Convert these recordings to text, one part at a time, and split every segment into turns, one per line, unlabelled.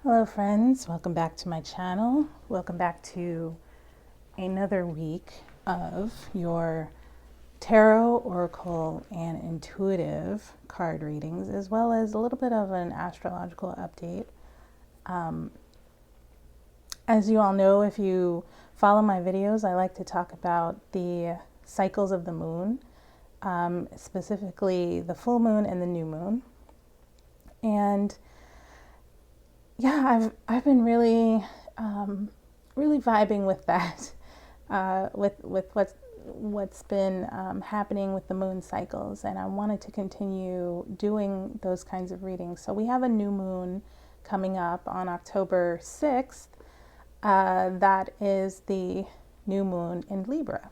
Hello friends, welcome back to my channel. Welcome back to another week of your tarot, oracle, and intuitive card readings, as well as a little bit of an astrological update. As you all know, if you follow my videos, I like to talk about the cycles of the moon, specifically the full moon and the new moon. And yeah, I've been really really vibing with that, with what's been happening with the moon cycles, and I wanted to continue doing those kinds of readings. So we have a new moon coming up on October 6th. That is the new moon in Libra.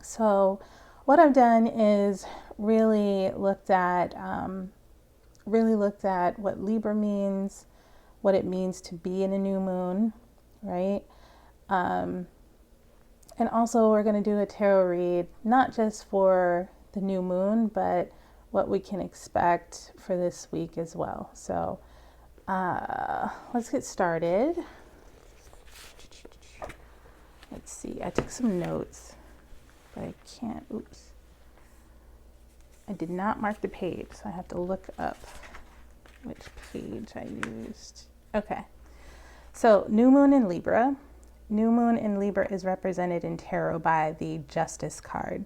So what I've done is really looked at what Libra means, what it means to be in a new moon, right? And also we're going to do a tarot read, not just for the new moon, but what we can expect for this week as well. So let's get started. Let's see, I took some notes, but I can't, oops. I did not mark the page, so I have to look up which page I used. Okay, so new moon in Libra. New moon in Libra is represented in tarot by the Justice card.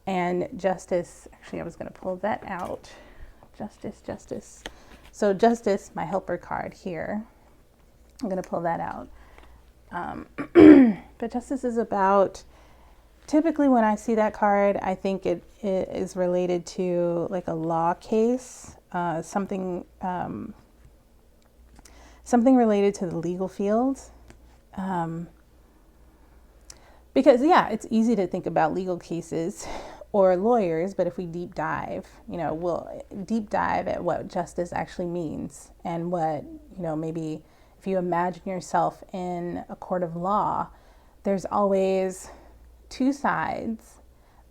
And Justice, actually I was going to pull that out. Justice. So Justice, my helper card here. I'm going to pull that out. But Justice is about, typically when I see that card, I think it is related to like a law case, something related to the legal field. Because yeah, it's easy to think about legal cases or lawyers, but if we deep dive, we'll deep dive at what justice actually means and what, maybe if you imagine yourself in a court of law, there's always two sides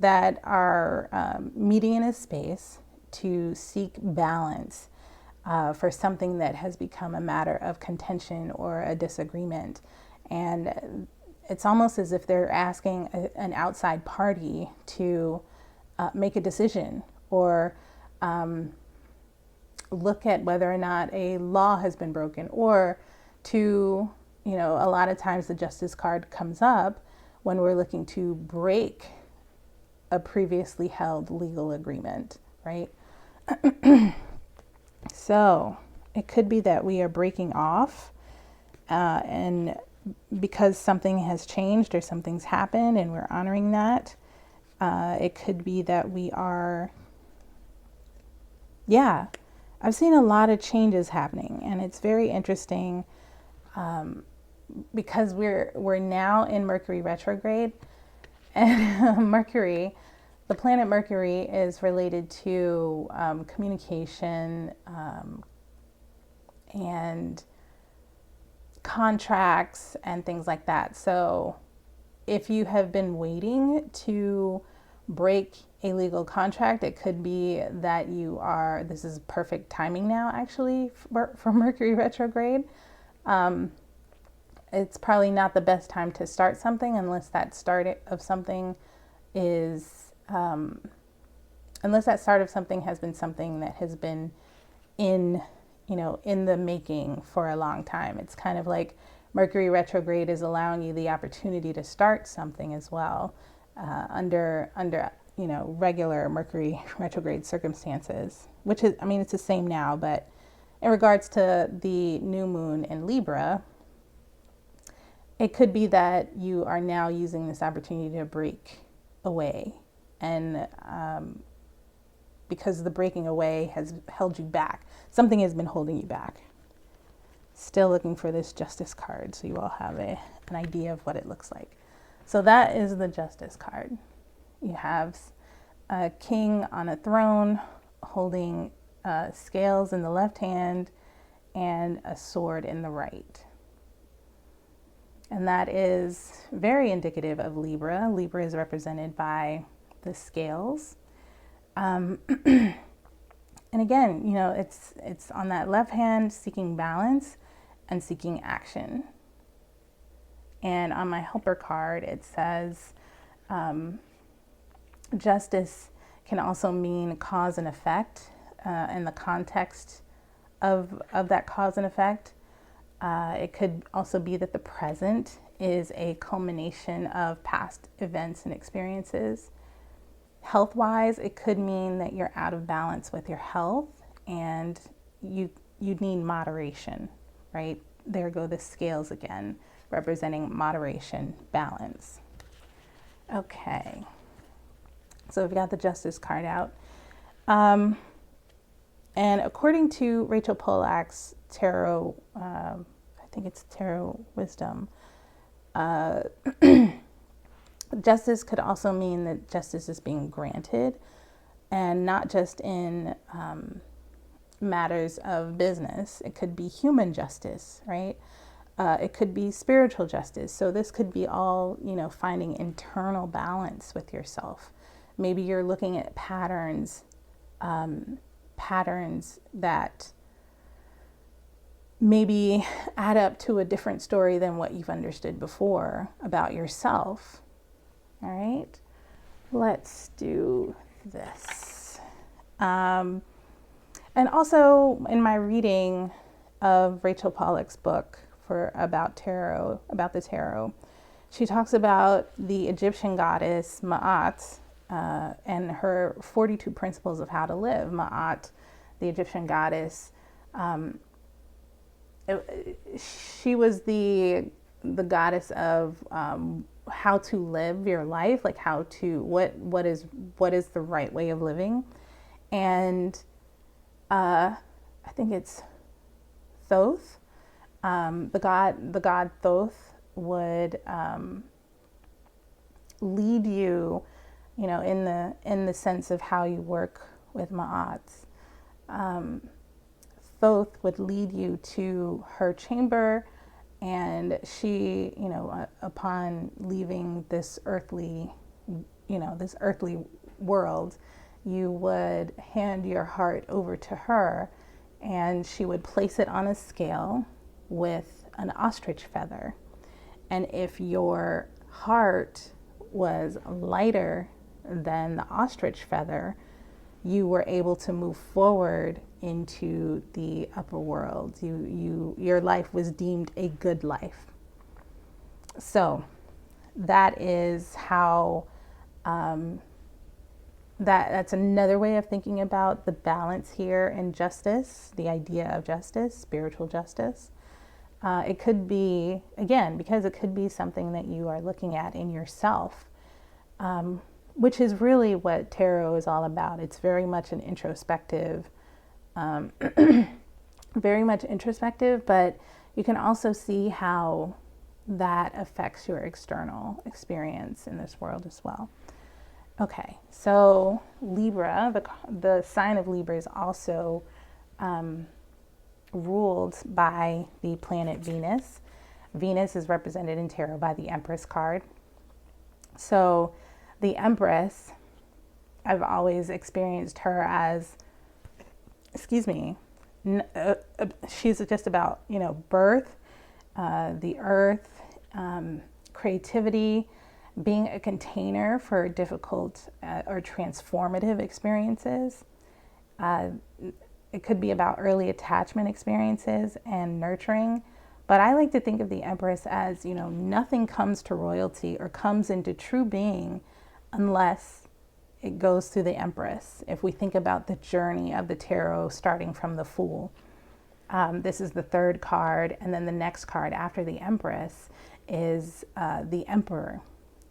that are meeting in a space to seek balance for something that has become a matter of contention or a disagreement. And it's almost as if they're asking an outside party to make a decision or look at whether or not a law has been broken, or to, a lot of times the Justice card comes up when we're looking to break a previously held legal agreement, right? So it could be that we are breaking off and because something has changed or something's happened and we're honoring that. It could be that we are, I've seen a lot of changes happening, and it's very interesting because we're now in Mercury retrograde, and the planet Mercury is related to communication and contracts and things like that. So if you have been waiting to break a legal contract, it could be that this is perfect timing now actually for Mercury retrograde. It's probably not the best time to start something unless that start of something has been something that has been in the making for a long time. It's kind of like Mercury retrograde is allowing you the opportunity to start something as well under regular Mercury retrograde circumstances, which is, it's the same now, but in regards to the new moon in Libra, it could be that you are now using this opportunity to break away, and because the breaking away has held you back. Something has been holding you back. Still looking for this Justice card so you all have an idea of what it looks like. So that is the Justice card. You have a king on a throne holding scales in the left hand and a sword in the right. And that is very indicative of Libra. Libra is represented by the scales. And again, it's on that left hand seeking balance, and seeking action. And on my helper card, it says justice can also mean cause and effect in the context of that cause and effect. It could also be that the present is a culmination of past events and experiences. Health-wise, it could mean that you're out of balance with your health and you need moderation, right? There go the scales again, representing moderation, balance. Okay, so we've got the Justice card out. And according to Rachel Pollack's tarot, I think it's Tarot Wisdom, justice could also mean that justice is being granted, and not just in matters of business. It could be human justice, right? It could be spiritual justice. So this could be all, finding internal balance with yourself. Maybe you're looking at patterns that maybe add up to a different story than what you've understood before about yourself. All right, let's do this. And also in my reading of Rachel Pollack's book about the tarot, she talks about the Egyptian goddess Ma'at and her 42 principles of how to live. Ma'at, the Egyptian goddess, she was the goddess of how to live your life, like what is the right way of living. And I think it's Thoth, the god Thoth would lead you, in the sense of how you work with Ma'at. Thoth would lead you to her chamber, and she, upon leaving this earthly world, you would hand your heart over to her, and she would place it on a scale with an ostrich feather. And if your heart was lighter than the ostrich feather, you were able to move forward into the upper world. Your life was deemed a good life. So that is how that's another way of thinking about the balance here in justice, the idea of justice, spiritual justice. It could be, again, because it could be something that you are looking at in yourself, which is really what tarot is all about. It's very much an introspective, but you can also see how that affects your external experience in this world as well. Okay, so Libra, the sign of Libra is also ruled by the planet Venus. Venus is represented in tarot by the Empress card. So the Empress, I've always experienced her as, she's just about, birth, the earth, creativity, being a container for difficult or transformative experiences. It could be about early attachment experiences and nurturing. But I like to think of the Empress as, nothing comes to royalty or comes into true being unless it goes through the Empress. If we think about the journey of the tarot starting from the Fool, this is the third card, and then the next card after the Empress is the Emperor.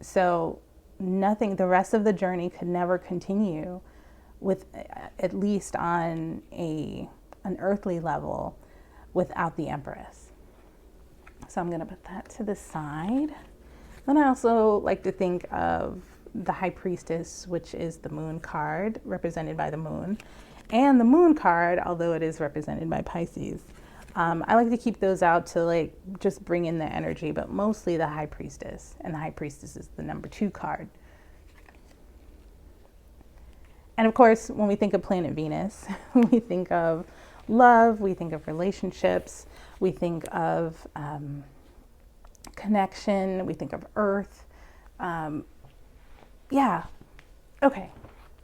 So the rest of the journey could never continue with, at least on an earthly level, without the Empress. So I'm going to put that to the side. Then I also like to think of the High Priestess, which is the Moon card, represented by the Moon. And the Moon card, although it is represented by Pisces, I like to keep those out to just bring in the energy, but mostly the High Priestess. And the High Priestess is the number 2 card. And of course, when we think of planet Venus, we think of love, we think of relationships, we think of connection, we think of earth. Yeah, okay,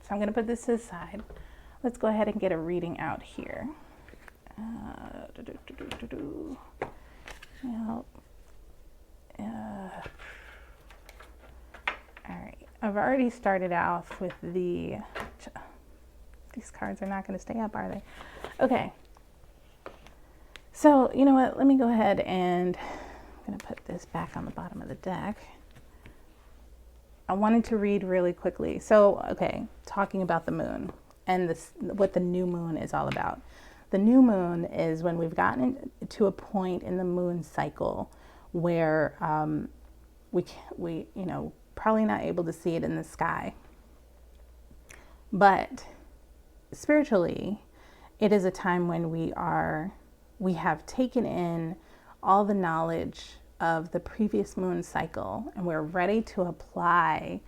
so I'm gonna put this aside. Let's go ahead and get a reading out here. Now, all right, I've already started off with these cards are not going to stay up, are they? Okay. So, you know what? Let me go ahead and I'm going to put this back on the bottom of the deck. I wanted to read really quickly. So, okay, talking about the moon and what the new moon is all about. The new moon is when we've gotten to a point in the moon cycle where we probably not able to see it in the sky. But spiritually, it is a time when we have taken in all the knowledge of the previous moon cycle, and we're ready to apply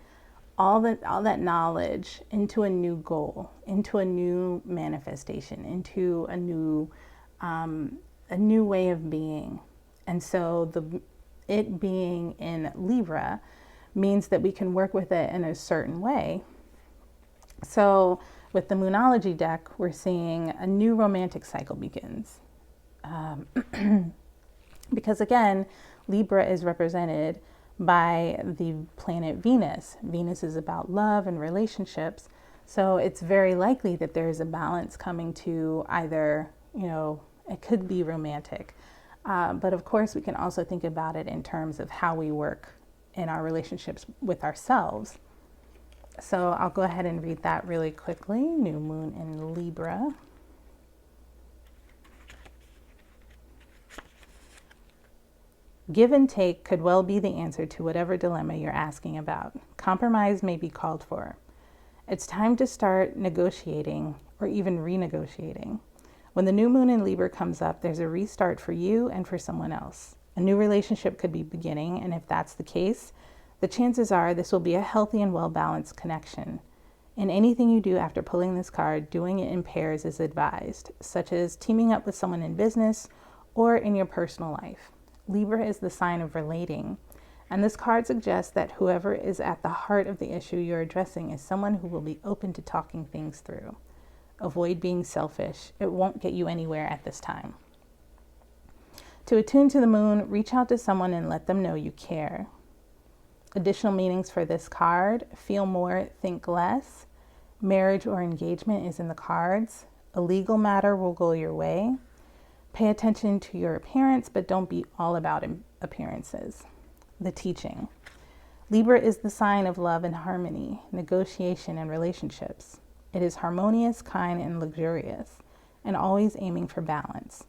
all that knowledge into a new goal, into a new manifestation, into a new way of being. And so it being in Libra means that we can work with it in a certain way. So with the Moonology deck, we're seeing a new romantic cycle begins. Because again, Libra is represented by the planet Venus. Venus is about love and relationships. So it's very likely that there's a balance coming to either, it could be romantic. But of course, we can also think about it in terms of how we work in our relationships with ourselves. So I'll go ahead and read that really quickly. New moon in Libra. Give and take could well be the answer to whatever dilemma you're asking about. Compromise may be called for. It's time to start negotiating or even renegotiating. When the new moon in Libra comes up, there's a restart for you and for someone else. A new relationship could be beginning, and if that's the case, the chances are this will be a healthy and well-balanced connection. In anything you do after pulling this card, doing it in pairs is advised, such as teaming up with someone in business or in your personal life. Libra is the sign of relating, and this card suggests that whoever is at the heart of the issue you're addressing is someone who will be open to talking things through. Avoid being selfish. It won't get you anywhere at this time. To attune to the moon, reach out to someone and let them know you care. Additional meanings for this card: feel more, think less. Marriage or engagement is in the cards. A legal matter will go your way. Pay attention to your appearance, but don't be all about appearances. The teaching. Libra is the sign of love and harmony, negotiation and relationships. It is harmonious, kind, and luxurious, and always aiming for balance.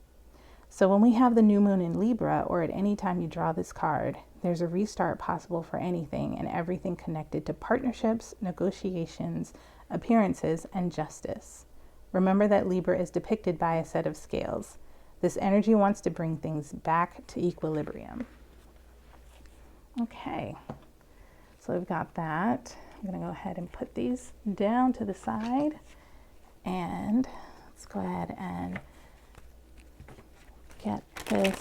So when we have the new moon in Libra, or at any time you draw this card, there's a restart possible for anything and everything connected to partnerships, negotiations, appearances, and justice. Remember that Libra is depicted by a set of scales. This energy wants to bring things back to equilibrium. Okay, so we've got that. I'm going to go ahead and put these down to the side, and let's go ahead and get this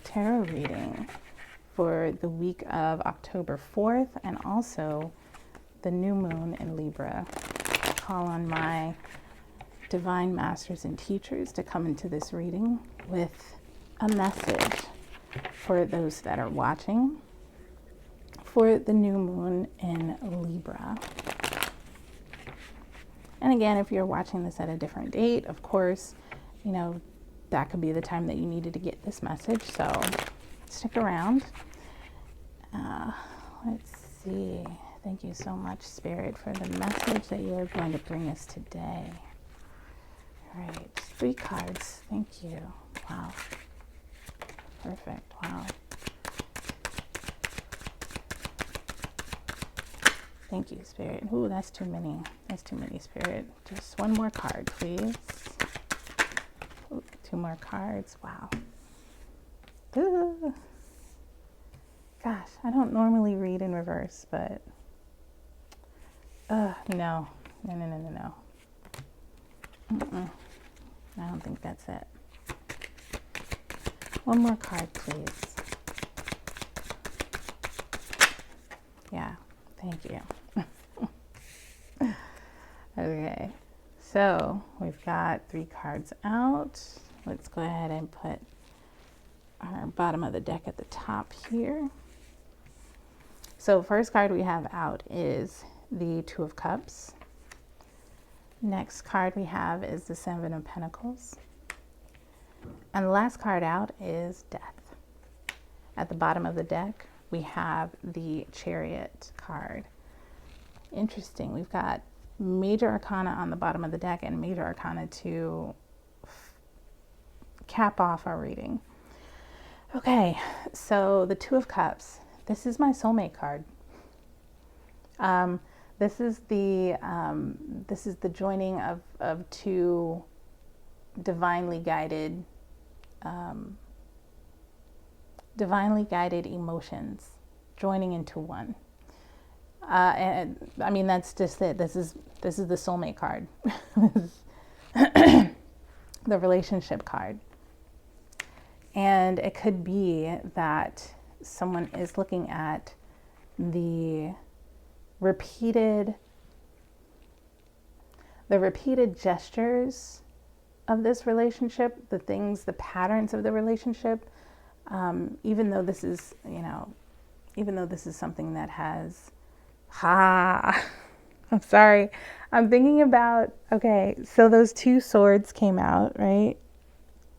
tarot reading for the week of October 4th and also the new moon in Libra. Call on my divine masters and teachers to come into this reading with a message for those that are watching for the new moon in Libra. And again, if you're watching this at a different date, of course, that could be the time that you needed to get this message. So stick around. Let's see. Thank you so much, Spirit, for the message that you're going to bring us today. All right, 3 cards. Thank you. Wow. Perfect. Wow. Thank you, Spirit. Ooh, that's too many. That's too many, Spirit. Just one more card, please. Ooh, 2 more cards. Wow. Ooh. Gosh, I don't normally read in reverse, but no. Mm-mm. I don't think that's it. One more card, please. Yeah, thank you. Okay, so we've got 3 cards out. Let's go ahead and put our bottom of the deck at the top here. So first card we have out is the 2 of Cups. Next card we have is the 7 of Pentacles. And the last card out is Death. At the bottom of the deck, we have the Chariot card. Interesting. We've got Major Arcana on the bottom of the deck and Major Arcana to cap off our reading. Okay, so the 2 of Cups. This is my soulmate card. This is the joining of 2 divinely guided emotions joining into one. And I mean, that's just it. This is the soulmate card, the relationship card. And it could be that someone is looking at the repeated gestures of this relationship, the patterns of the relationship, even though this is something that has, I'm sorry, I'm thinking about, okay, so those 2 swords came out, right?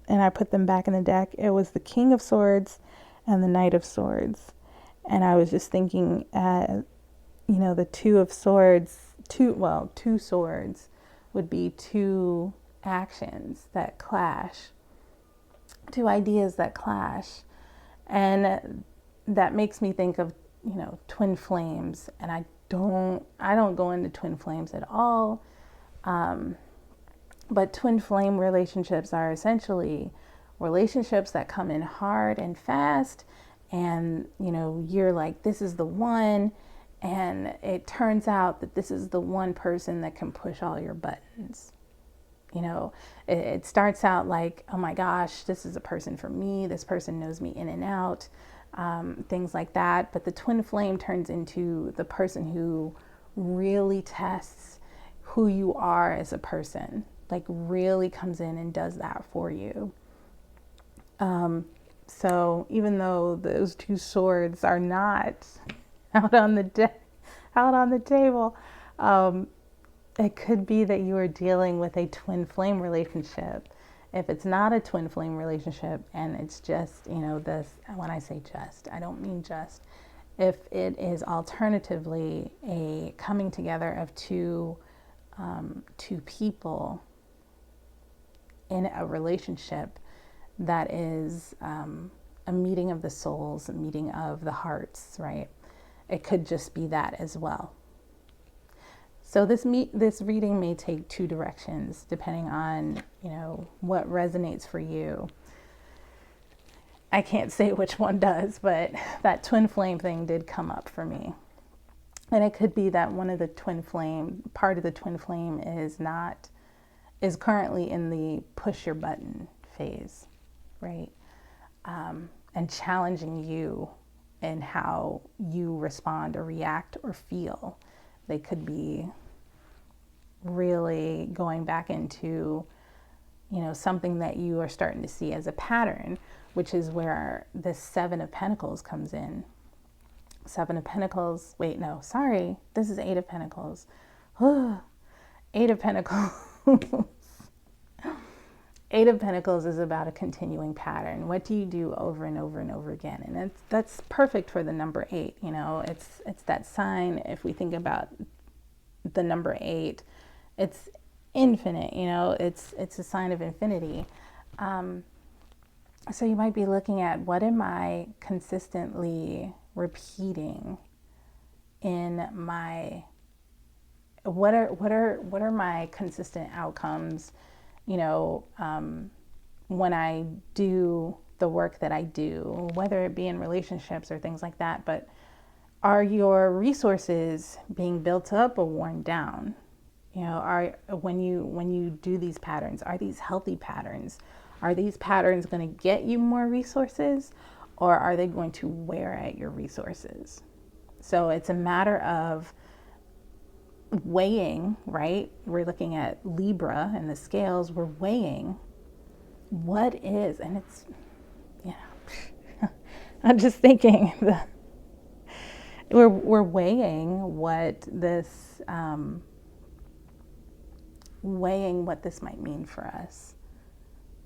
And I put them back in the deck. It was the King of Swords and the Knight of Swords. And I was just thinking at, the 2 of Swords, 2 swords would be 2 actions that clash, 2 ideas that clash. And that makes me think of, twin flames. And I don't go into twin flames at all. But twin flame relationships are essentially relationships that come in hard and fast. And, you're like, this is the one. And it turns out that this is the one person that can push all your buttons. It starts out like, oh my gosh, this is a person for me. This person knows me in and out, things like that. But the twin flame turns into the person who really tests who you are as a person, like really comes in and does that for you. So even though those 2 swords are not out on the table, it could be that you are dealing with a twin flame relationship. If it's not a twin flame relationship and it's just, this, when I say just, I don't mean just. If it is alternatively a coming together of two people in a relationship that is a meeting of the souls, a meeting of the hearts, right? It could just be that as well. So this reading may take 2 directions depending on, what resonates for you. I can't say which one does, but that twin flame thing did come up for me. And it could be that part of the twin flame is currently in the push your button phase, right? And challenging you in how you respond or react or feel. They could be really going back into, something that you are starting to see as a pattern, which is where the 7 of Pentacles comes in. 7 of Pentacles, this is 8 of Pentacles. 8 of Pentacles. 8 of Pentacles is about a continuing pattern. What do you do over and over and over again? And that's perfect for the number 8. It's that sign. If we think about the number 8, it's infinite. It's a sign of infinity. So you might be looking at, what am I consistently repeating in my? What are my consistent outcomes? When I do the work that I do, whether it be in relationships or things like that, but are your resources being built up or worn down? You know, when you do these patterns, are these healthy patterns? Are these patterns going to get you more resources, or are they going to wear at your resources? So it's a matter of weighing, right? We're looking at Libra and the scales. We're weighing what is, and it's, you know, I'm just thinking that we're weighing what this might mean for us,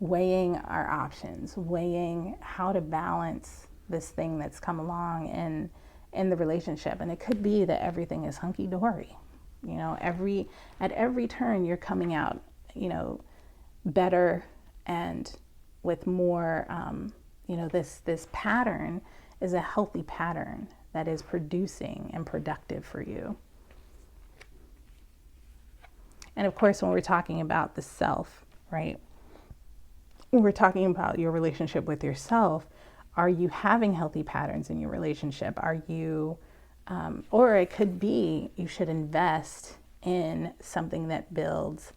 weighing our options, weighing how to balance this thing that's come along in the relationship. And it could be that everything is hunky dory. You know, at every turn you're coming out, you know, better and with more, you know, this pattern is a healthy pattern that is producing and productive for you. And of course, when we're talking about the self, right? When we're talking about your relationship with yourself, are you having healthy patterns in your relationship? Are you, or it could be you should invest in something that builds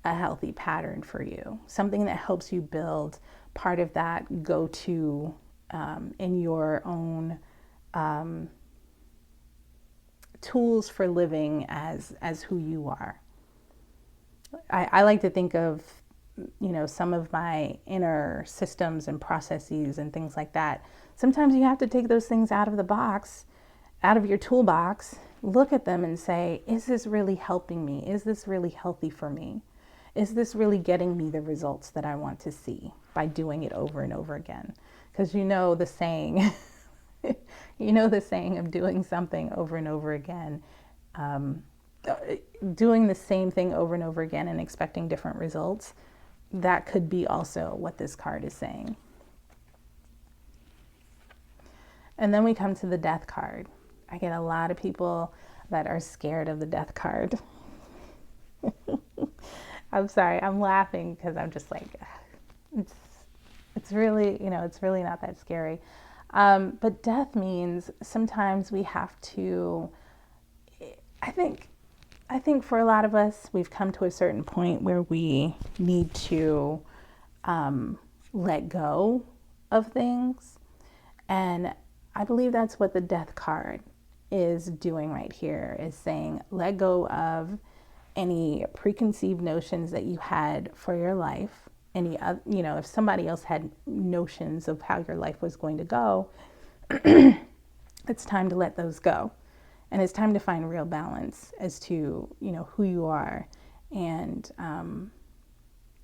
a healthy pattern for you, something that helps you build part of that go-to in your own tools for living as who you are. I like to think of, you know, some of my inner systems and processes and things like that. Sometimes you have to take those things out of the box, out of your toolbox, look at them and say, is this really helping me? Is this really healthy for me? Is this really getting me the results that I want to see by doing it over and over again? Because you know the saying, you know the saying of doing something over and over again, doing the same thing over and over again and expecting different results. That could be also what this card is saying. And then we come to the Death card. I get a lot of people that are scared of the Death card. I'm sorry, I'm laughing because I'm just like, it's really, you know, it's really not that scary. But death means sometimes we have to, I think for a lot of us, we've come to a certain point where we need to let go of things. And I believe that's what the Death card is doing right here, is saying, let go of any preconceived notions that you had for your life. Any, you know, if somebody else had notions of how your life was going to go, it's time to let those go. And it's time to find real balance as to, you know, who you are and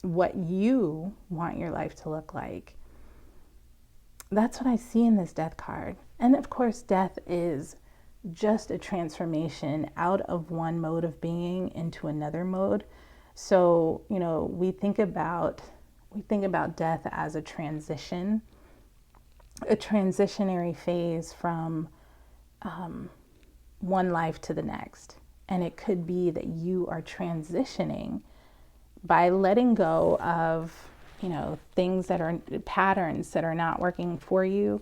what you want your life to look like. That's what I see in this Death card. And of course, death is just a transformation out of one mode of being into another mode. So, you know, we think about death as a transition, a transitionary phase from one life to the next. And it could be that you are transitioning by letting go of, you know, things that are patterns that are not working for you.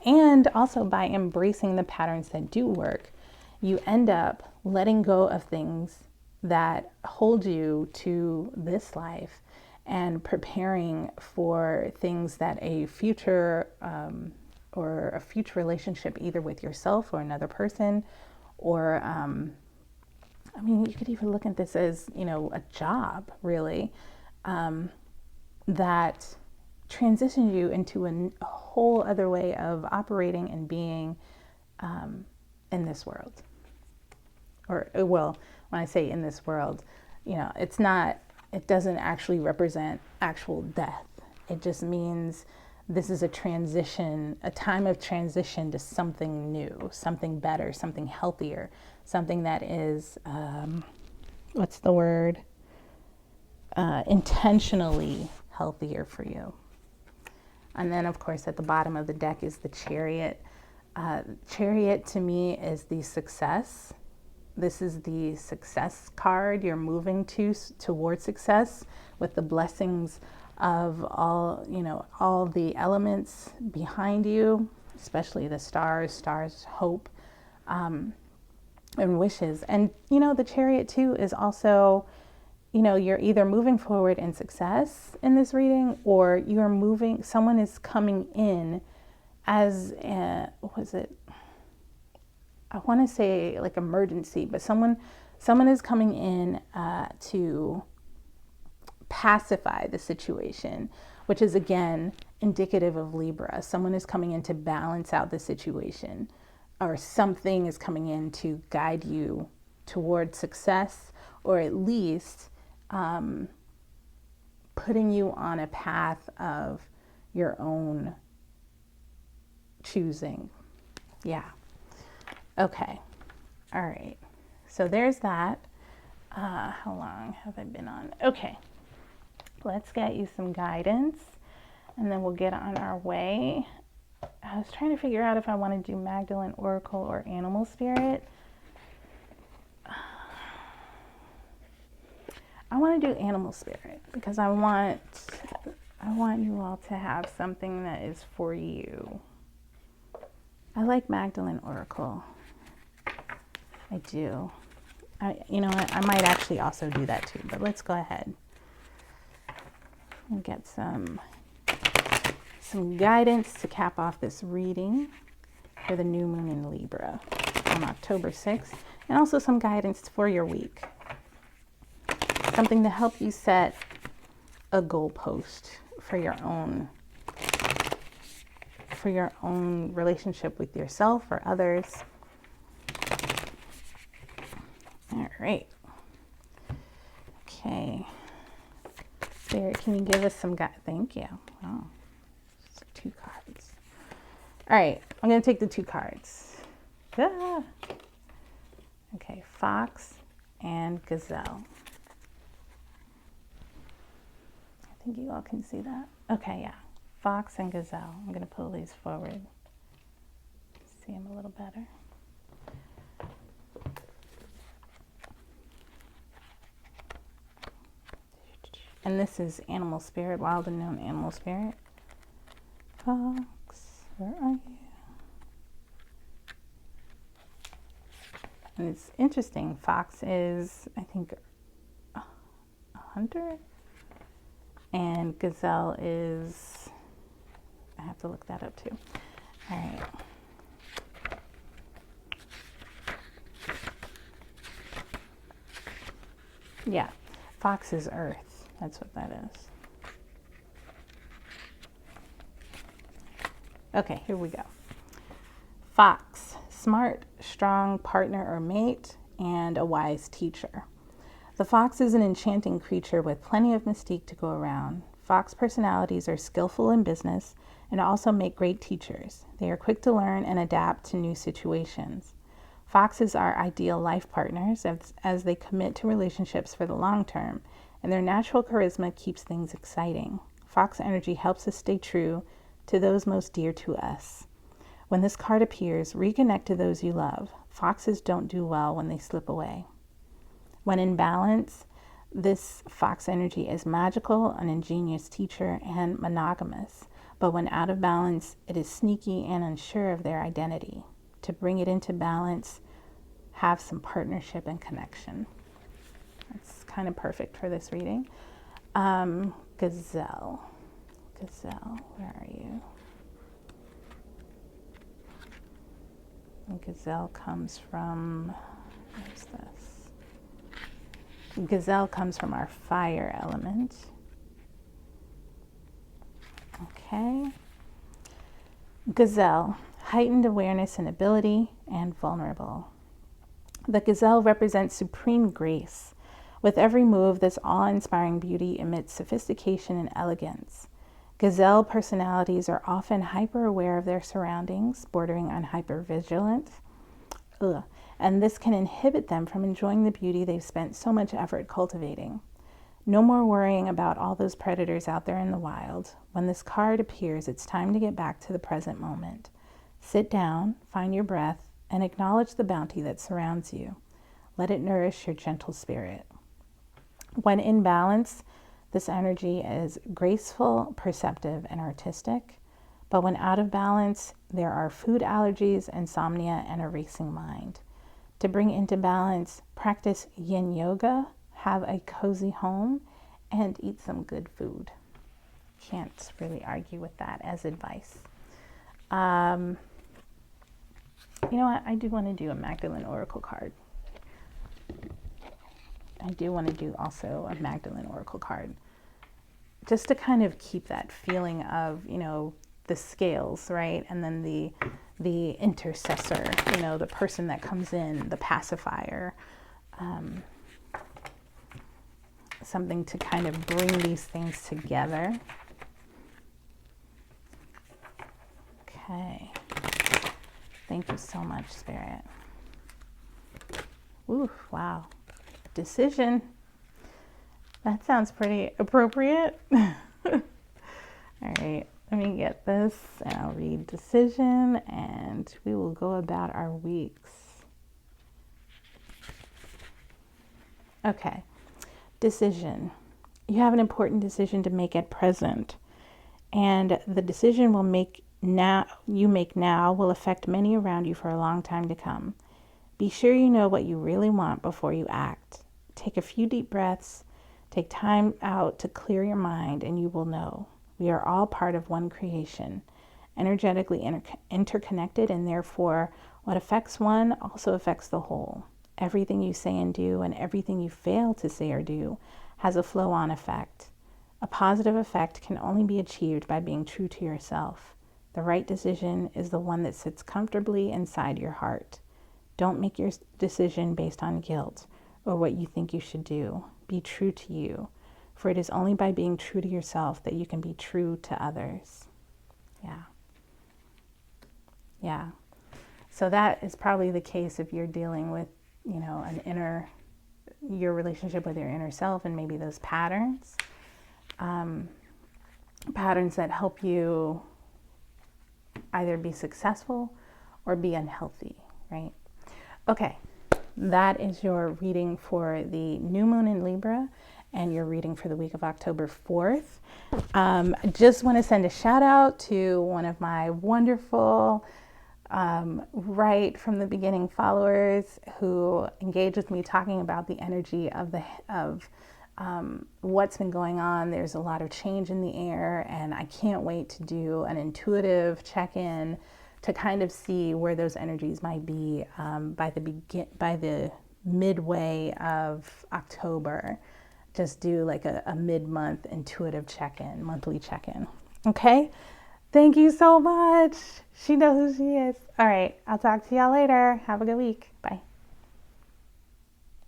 And also by embracing the patterns that do work, you end up letting go of things that hold you to this life and preparing for things that a future or a future relationship, either with yourself or another person, or I mean, you could even look at this as, you know, a job, really, that transitions you into a whole other way of operating and being in this world. Or, well, when I say in this world, you know, it doesn't actually represent actual death. It just means this is a transition, a time of transition to something new, something better, something healthier, something that is, what's the word? Intentionally healthier for you. And then, of course, at the bottom of the deck is the Chariot. Chariot to me is the success. This is the success card. You're moving towards success with the blessings of all, you know, all the elements behind you, especially the stars, hope. and wishes. And, you know, the Chariot too is also, you know, you're either moving forward in success in this reading, or you're moving, someone is coming in as a, what was it? I want to say like emergency, but someone is coming in to pacify the situation, which is again indicative of Libra. Someone is coming in to balance out the situation, or something is coming in to guide you toward success, or at least putting you on a path of your own choosing. Yeah. Okay. All right. So there's that. How long have I been on? Okay. Let's get you some guidance, and then we'll get on our way. I was trying to figure out if I want to do Magdalene Oracle or Animal Spirit. I want to do Animal Spirit because I want you all to have something that is for you. I like Magdalene Oracle. I do. You know what? I might actually also do that too, but let's go ahead and get some guidance to cap off this reading for the new moon in Libra on October 6th, and also some guidance for your week. Something to help you set a goalpost for your own relationship with yourself or others. All right. Okay. Spirit, can you give us some thank you. Oh, 2 cards. All right, I'm going to take the 2 cards. Ah. Okay, Fox and Gazelle. I think you all can see that. Okay, yeah. Fox and Gazelle. I'm going to pull these forward. See them a little better. And this is Animal Spirit, Wild and Known Animal Spirit. Fox, where are you? And it's interesting. Fox is, I think, a hunter. And Gazelle is, I have to look that up too. All right. Yeah, Fox is Earth. That's what that is. Okay, here we go. Fox, smart, strong partner or mate, and a wise teacher. The fox is an enchanting creature with plenty of mystique to go around. Fox personalities are skillful in business and also make great teachers. They are quick to learn and adapt to new situations. Foxes are ideal life partners as they commit to relationships for the long term, and their natural charisma keeps things exciting. Fox energy helps us stay true to those most dear to us. When this card appears, reconnect to those you love. Foxes don't do well when they slip away. When in balance, this fox energy is magical, an ingenious teacher, and monogamous. But when out of balance, it is sneaky and unsure of their identity. To bring it into balance, have some partnership and connection. That's kind of perfect for this reading. Gazelle, where are you? And Gazelle comes from, where's this? Gazelle comes from our fire element. Okay. Gazelle, heightened awareness and ability, and vulnerable. The gazelle represents supreme grace. With every move, this awe-inspiring beauty emits sophistication and elegance. Gazelle personalities are often hyper-aware of their surroundings, bordering on hyper-vigilant. And this can inhibit them from enjoying the beauty they've spent so much effort cultivating. No more worrying about all those predators out there in the wild. When this card appears, it's time to get back to the present moment. Sit down, find your breath, and acknowledge the bounty that surrounds you. Let it nourish your gentle spirit. When in balance, this energy is graceful, perceptive, and artistic. But when out of balance, there are food allergies, insomnia, and a racing mind. To bring into balance, practice yin yoga, have a cozy home, and eat some good food. Can't really argue with that as advice. You know what? I do want to do a Magdalene Oracle card. I do want to do also a Magdalene Oracle card, just to kind of keep that feeling of, you know, the scales, right? And then the intercessor, you know, the person that comes in, the pacifier, something to kind of bring these things together. Okay. Thank you so much, Spirit. Ooh, wow. Decision. That sounds pretty appropriate. All right, let me get this and I'll read decision and we will go about our weeks. Okay, decision. You have an important decision to make at present, and the decision you make now will affect many around you for a long time to come. Be sure you know what you really want before you act. Take a few deep breaths, take time out to clear your mind, and you will know. We are all part of one creation, energetically interconnected, and therefore what affects one also affects the whole. Everything you say and do, and everything you fail to say or do, has a flow-on effect. A positive effect can only be achieved by being true to yourself. The right decision is the one that sits comfortably inside your heart. Don't make your decision based on guilt or what you think you should do. Be true to you, for it is only by being true to yourself that you can be true to others. Yeah. So that is probably the case if you're dealing with, you know, your relationship with your inner self, and maybe those patterns that help you either be successful or be unhealthy, right? Okay, that is your reading for the new moon in Libra and your reading for the week of October 4th. I just want to send a shout out to one of my wonderful right from the beginning followers who engaged with me talking about the energy of what's been going on. There's a lot of change in the air, and I can't wait to do an intuitive check-in to kind of see where those energies might be by the midway of October. Just do like a mid-month intuitive check-in, monthly check-in. Okay? Thank you so much. She knows who she is. All right, I'll talk to y'all later. Have a good week. Bye.